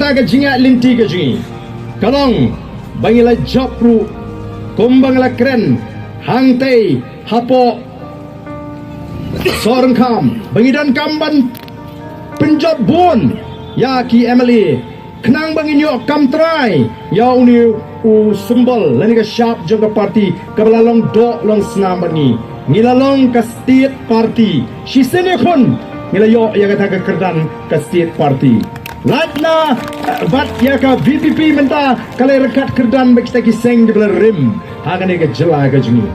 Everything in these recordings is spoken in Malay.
kata ke jingat linti ke jingi kalong bangila job ru kumbangla keren hangtei hapo sorang kam bangidan kamban penjob bon ya ki Emily kenang banginyo kam try ya uni u symbol lani ka sharp jaga party kabalalong do long senam bani ngilalong ka state party si sene kon ngilayo ya kata ka kyrdan ka state party latna bat ya ka VPP menta kalai rekat kyrdan bagi kita kiseng di bela rim hagane ka jela ka jungi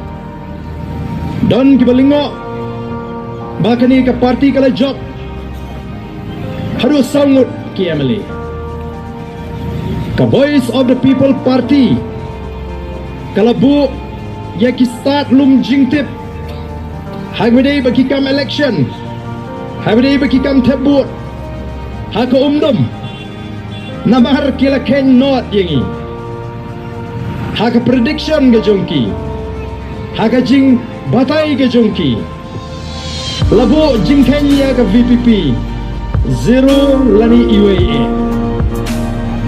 don ki balingo bakani ka party kalai job harus sangut ki Emily ka Voice of the People Party kalabu ya ki start lum jingtip hagwedei bagi kam election hagwedei bagi kam tebut haka umdum namahar kila ken not yengi haka prediction ga jongki haka jing batai ga jongki labu jing ken ya ka VPP zero lani iwe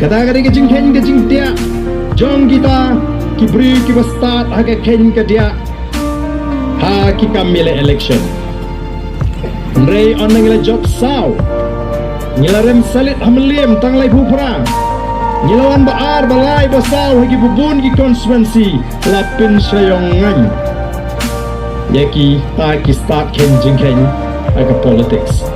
kata kata ke jing ken ke jing dia jong kita ki beri ki start haka ken ke dia ha ki kamile election rei on ngila job saw ngilarem salit hamliem tanglai bupra ngilawan baar balai basaw hagi bubun ki konstituensi lapin sayongan yaki ta ki start ken jing ken aga politics